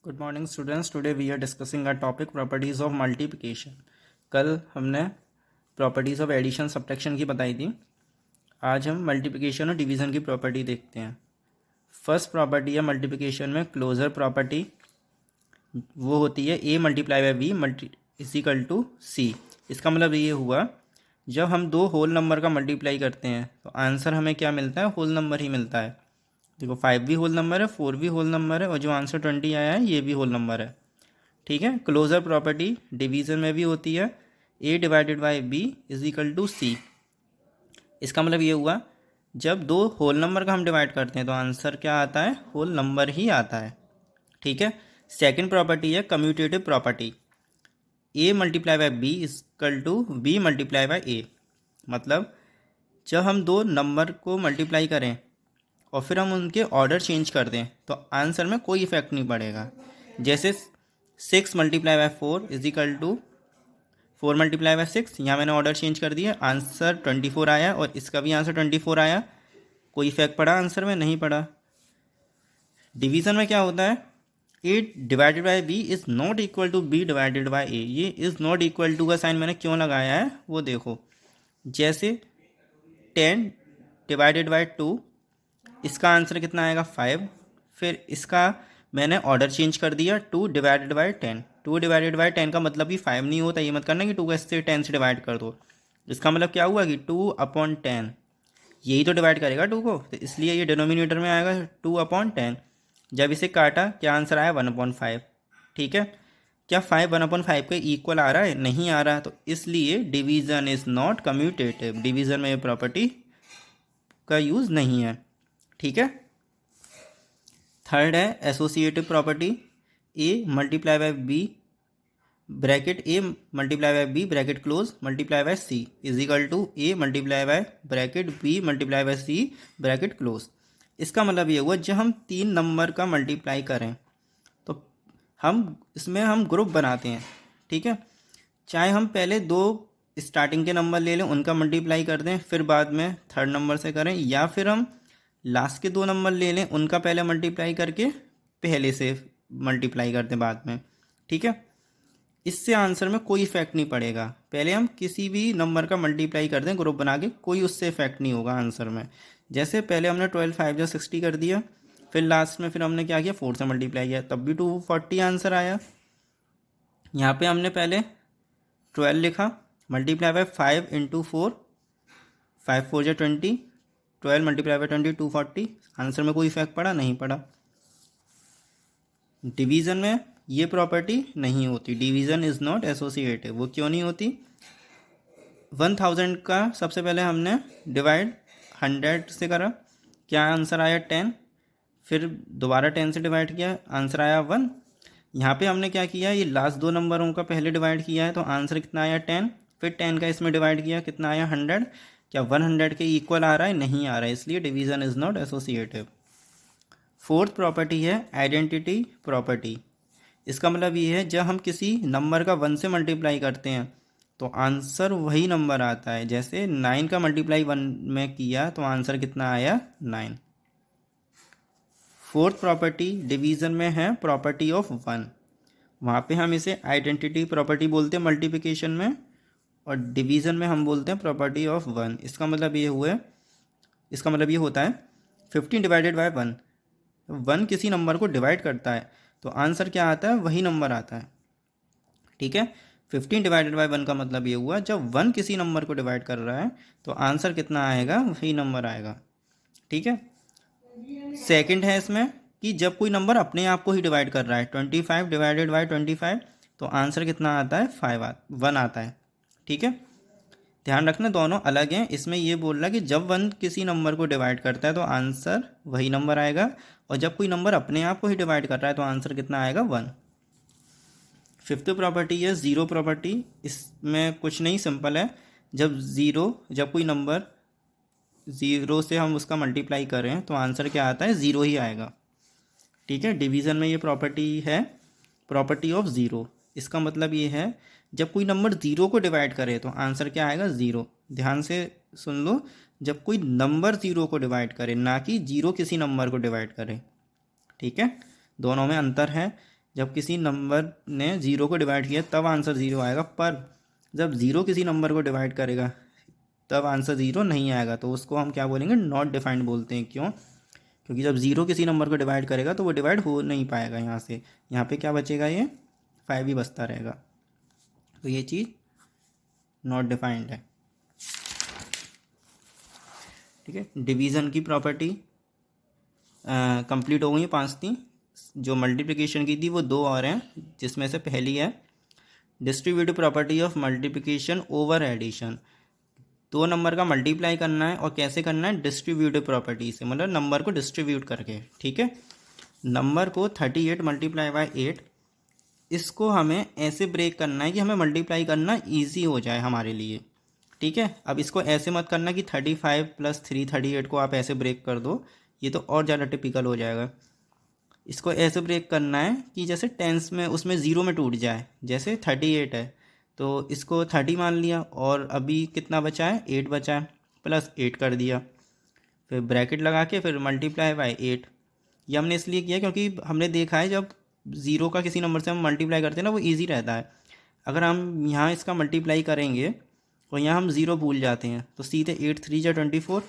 Good morning students, today we are discussing a topic properties of multiplication. कल हमने properties of addition subtraction की बताई थी। आज हम मल्टीप्लिकेशन और डिवीज़न की प्रॉपर्टी देखते हैं। फर्स्ट प्रॉपर्टी है मल्टीप्लिकेशन में क्लोजर प्रॉपर्टी, वो होती है ए मल्टीप्लाई बाई बी मल्टी इजिकल टू सी। इसका मतलब ये हुआ जब हम दो होल नंबर का मल्टीप्लाई करते हैं तो आंसर हमें क्या मिलता है, होल नंबर ही मिलता है। देखो 5 भी होल नंबर है, 4 भी होल नंबर है और जो आंसर 20 आया है ये भी होल नंबर है। ठीक है। क्लोजर प्रॉपर्टी डिवीजन में भी होती है, A divided by B is equal to C. इसका मतलब ये हुआ जब दो होल नंबर का हम डिवाइड करते हैं तो आंसर क्या आता है, होल नंबर ही आता है। ठीक है। सेकंड प्रॉपर्टी है commutative property, A multiply by B is equal to B multiply by A. मतलब जब हम दो नंबर को मल्टीप्लाई करें और फिर हम उनके ऑर्डर चेंज कर दें तो आंसर में कोई इफेक्ट नहीं पड़ेगा। जैसे 6 multiply by 4 is equal to 4 multiply by 6, यहाँ मैंने ऑर्डर चेंज कर दिया, आंसर 24 आया और इसका भी आंसर 24 आया। कोई इफेक्ट पड़ा आंसर में? नहीं पड़ा। डिवीजन में क्या होता है, A divided by B is not equal to B divided by A. ये इज़ नॉट इक्वल टू का साइन मैंने क्यों लगाया है वो देखो। जैसे 10 डिवाइडेड बाई 2, इसका आंसर कितना आएगा 5। फिर इसका मैंने ऑर्डर चेंज कर दिया, 2 डिवाइडेड बाई 10। 2 डिवाइडेड बाई 10 का मतलब भी 5 नहीं होता। ये मत करना कि 2 को इससे 10 से डिवाइड कर दो। इसका मतलब क्या हुआ कि 2/10, यही तो डिवाइड करेगा 2 को, तो इसलिए ये डिनोमिनेटर में आएगा 2/10। जब इसे काटा क्या आंसर आया 1/5। ठीक है। क्या 5 1/5 के इक्वल आ रहा है? नहीं आ रहा। तो इसलिए division is not commutative, division में ये प्रॉपर्टी का यूज़ नहीं है। ठीक है। थर्ड है associative property, A multiply by B bracket A multiply by B bracket close multiply by C is equal to A multiply by bracket B multiply by C bracket close. इसका मतलब ये हुआ जब हम 3 नंबर का multiply करें तो हम ग्रुप बनाते हैं। ठीक है। चाहे हम पहले दो स्टार्टिंग के नंबर ले लें, उनका मल्टीप्लाई कर दें, फिर बाद में थर्ड नंबर से करें, या फिर हम लास्ट के दो नंबर ले लें, उनका पहले मल्टीप्लाई करके पहले से मल्टीप्लाई कर दें बाद में। ठीक है। इससे आंसर में कोई इफेक्ट नहीं पड़ेगा। पहले हम किसी भी नंबर का मल्टीप्लाई कर दें ग्रुप बना के, कोई उससे इफेक्ट नहीं होगा आंसर में। जैसे पहले हमने 12 5 जा 60 कर दिया, फिर लास्ट में फिर हमने क्या किया 4 से मल्टीप्लाई किया, तब भी 240 आंसर आया। यहाँ पे हमने पहले 12 लिखा, मल्टीप्लाई बाय 5 इंटू 4, 5 4 जा 20, 12 मल्टीप्लाई बाय 20 240। आंसर में कोई इफेक्ट पड़ा? नहीं पड़ा। डिवीज़न में ये प्रॉपर्टी नहीं होती, डिवीज़न इज़ नॉट एसोसिएटिव। वो क्यों नहीं होती? 1000 का सबसे पहले हमने डिवाइड 100 से करा, क्या आंसर आया 10। फिर दोबारा 10 से डिवाइड किया, आंसर आया 1। यहाँ पे हमने क्या किया, ये लास्ट दो नंबरों का पहले डिवाइड किया है तो आंसर कितना आया 10। फिर 10 का इसमें डिवाइड किया, कितना आया 100। क्या 100 के इक्वल आ रहा है? नहीं आ रहा है, इसलिए division is not associative. Fourth property है आइडेंटिटी प्रॉपर्टी। इसका मतलब ये है जब हम किसी नंबर का 1 से मल्टीप्लाई करते हैं तो आंसर वही नंबर आता है। जैसे 9 का मल्टीप्लाई 1 में किया तो आंसर कितना आया 9। फोर्थ प्रॉपर्टी डिवीज़न में है प्रॉपर्टी ऑफ 1, वहाँ पे हम इसे आइडेंटिटी प्रॉपर्टी बोलते हैं मल्टीप्लिकेशन में, और डिवीज़न में हम बोलते हैं प्रॉपर्टी ऑफ 1। इसका मतलब ये होता है 15 डिवाइडेड बाय 1। 1 किसी नंबर को डिवाइड करता है तो आंसर क्या आता है, वही नंबर आता है। ठीक है। 15 डिवाइडेड बाय 1 का मतलब ये हुआ जब 1 किसी नंबर को डिवाइड कर रहा है तो आंसर कितना आएगा, वही नंबर आएगा। ठीक है। सेकंड है इसमें कि जब कोई नंबर अपने आप को ही डिवाइड कर रहा है, 25 डिवाइडेड बाय 25 तो आंसर कितना आता है 1 आता है। ठीक है। ध्यान रखना दोनों अलग हैं। इसमें ये बोल रहा है कि जब 1 किसी नंबर को डिवाइड करता है तो आंसर वही नंबर आएगा, और जब कोई नंबर अपने आप को ही डिवाइड कर रहा है तो आंसर कितना आएगा 1। फिफ्थ प्रॉपर्टी है ज़ीरो प्रॉपर्टी। इसमें कुछ नहीं, सिंपल है। जब कोई नंबर 0 से हम उसका मल्टीप्लाई करें तो आंसर क्या आता है, 0 ही आएगा। ठीक है। डिवीज़न में ये प्रॉपर्टी है प्रॉपर्टी ऑफ 0। इसका मतलब ये है जब कोई नंबर 0 को डिवाइड करे तो आंसर क्या आएगा 0। ध्यान से सुन लो, जब कोई नंबर 0 को डिवाइड करे, ना कि 0 किसी नंबर को डिवाइड करे। ठीक है। दोनों में अंतर है। जब किसी नंबर ने ज़ीरो को डिवाइड किया तब आंसर ज़ीरो आएगा, पर जब ज़ीरो किसी नंबर को डिवाइड करेगा तब आंसर ज़ीरो नहीं आएगा, तो उसको हम क्या बोलेंगे, नॉट डिफाइंड बोलते हैं। क्यों? क्योंकि जब ज़ीरो किसी नंबर को डिवाइड करेगा तो वो डिवाइड हो नहीं पाएगा यहाँ से, यहाँ पे क्या बचेगा, ये 5 ही बचता रहेगा, तो ये चीज़ नॉट डिफाइंड है। ठीक है, डिवीज़न की प्रॉपर्टी कंप्लीट हो गई, 5 थी। जो मल्टीप्लिकेशन की थी वो 2 और हैं, जिसमें से पहली है distributive property of multiplication over addition. 2 number का मल्टीप्लाई करना है और कैसे करना है, डिस्ट्रीब्यूटिव प्रॉपर्टी से, मतलब नंबर को डिस्ट्रीब्यूट करके। ठीक है, नंबर को 38 मल्टीप्लाई बाय 8, इसको हमें ऐसे ब्रेक करना है कि हमें मल्टीप्लाई करना ईजी हो जाए हमारे लिए। ठीक है, अब इसको ऐसे मत करना कि 35 + 3 38 को आप ऐसे ब्रेक कर दो, ये तो और ज़्यादा टिपिकल हो जाएगा। इसको ऐसे ब्रेक करना है कि जैसे टेंस में उसमें ज़ीरो में टूट जाए, जैसे 38 है तो इसको 30 मान लिया, और अभी कितना बचा है, 8 बचा है, प्लस 8 कर दिया, फिर ब्रैकेट लगा के फिर मल्टीप्लाई बाय 8। ये हमने इसलिए किया क्योंकि हमने देखा है जब ज़ीरो का किसी नंबर से हम मल्टीप्लाई करते हैं ना, वो ईजी रहता है। अगर हम यहाँ इसका मल्टीप्लाई करेंगे और यहाँ हम ज़ीरो भूल जाते हैं तो सीधे 8 3 जा 24,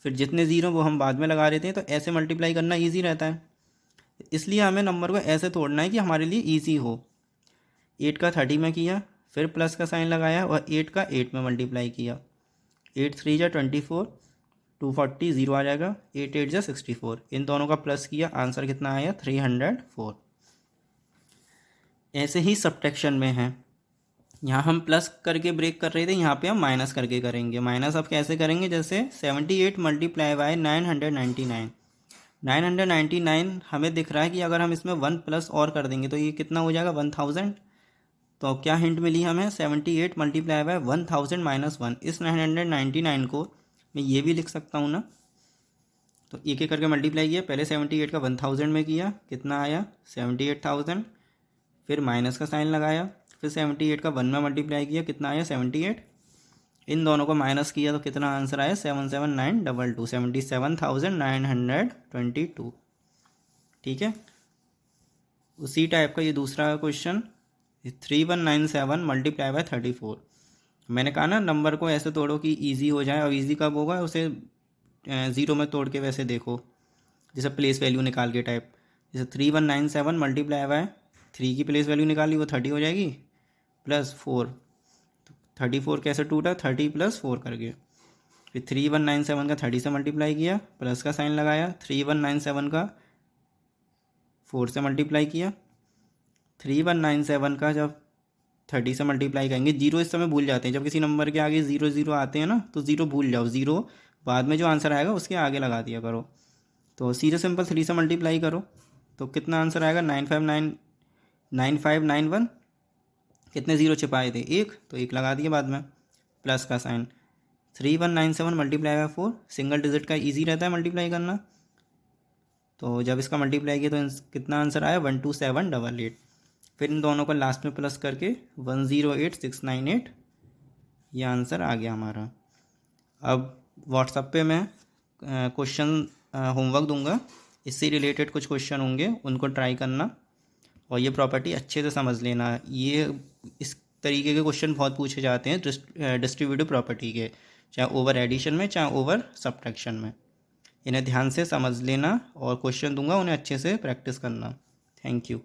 फिर जितने ज़ीरो वो हम बाद में लगा देते हैं, तो ऐसे मल्टीप्लाई करना ईजी रहता है। इसलिए हमें नंबर को ऐसे तोड़ना है कि हमारे लिए ईजी हो। 8 का 30 में किया, फिर प्लस का साइन लगाया और 8 का 8 में मल्टीप्लाई किया, 8 3 जा 24, 240 ज़ीरो आ जाएगा, 8 8 जा 64, इन दोनों का प्लस किया, आंसर कितना आया, 304। ऐसे ही सब्ट्रैक्शन में है, यहाँ हम प्लस करके ब्रेक कर रहे थे, यहाँ पे हम माइनस करके करेंगे। माइनस अब कैसे करेंगे, जैसे 78 मल्टीप्लाई बाय 999, 999 हमें दिख रहा है कि अगर हम इसमें 1 प्लस और कर देंगे तो ये कितना हो जाएगा, 1000। तो क्या हिंट मिली हमें, 78 मल्टीप्लाई बाय 1000 माइनस 1। इस 999 को मैं ये भी लिख सकता हूँ ना, तो एक एक करके मल्टीप्लाई किया, पहले 78 का 1000 में किया, कितना आया, 78,000, फिर माइनस का साइन लगाया, फिर 78 का 1 में मल्टीप्लाई किया, कितना आया, 78, इन दोनों को माइनस किया तो कितना आंसर आया, 77922, 77,922। ठीक है, उसी टाइप का ये दूसरा क्वेश्चन, 3197 मल्टीप्लाई बाय 34। मैंने कहा ना नंबर को ऐसे तोड़ो कि इजी हो जाए, और इजी कब होगा, उसे ज़ीरो में तोड़ के वैसे देखो, जैसे प्लेस वैल्यू निकाल के टाइप। जैसे 3197 मल्टीप्लाई बाय 3 की प्लेस वैल्यू निकाली, वो 30 हो जाएगी, प्लस 4, 34 कैसे टूटा, 30 + 4 करके। फिर 3197 का 30 से मल्टीप्लाई किया, प्लस का साइन लगाया, 3197 का 4 से मल्टीप्लाई किया, 3197 का जब 30 से मल्टीप्लाई करेंगे, जीरो इस समय भूल जाते हैं, जब किसी नंबर के आगे 0 0 आते हैं ना तो ज़ीरो भूल जाओ, ज़ीरो बाद में जो आंसर आएगा उसके आगे लगा दिया करो। तो सीधे सिंपल 3 से मल्टीप्लाई करो तो कितना आंसर आएगा, 9591। कितने ज़ीरो छिपाए थे, एक, तो एक लगा दिए बाद में, प्लस का sign. 3197 multiply by 4, single digit का इजी रहता है मल्टीप्लाई करना, तो जब इसका मल्टीप्लाई किया तो कितना आंसर आया, 12788। फिर इन दोनों को लास्ट में प्लस करके 108698, ये आंसर आ गया हमारा। अब व्हाट्सएप पे मैं क्वेश्चन होमवर्क दूंगा, इससे रिलेटेड कुछ क्वेश्चन होंगे, उनको ट्राई करना और ये प्रॉपर्टी अच्छे से समझ लेना। ये इस तरीके के क्वेश्चन बहुत पूछे जाते हैं डिस्ट्रीब्यूटिव प्रॉपर्टी के, चाहे ओवर एडिशन में चाहे ओवर सब्ट्रैक्शन में। इन्हें ध्यान से समझ लेना और क्वेश्चन दूंगा, उन्हें अच्छे से प्रैक्टिस करना। Thank you.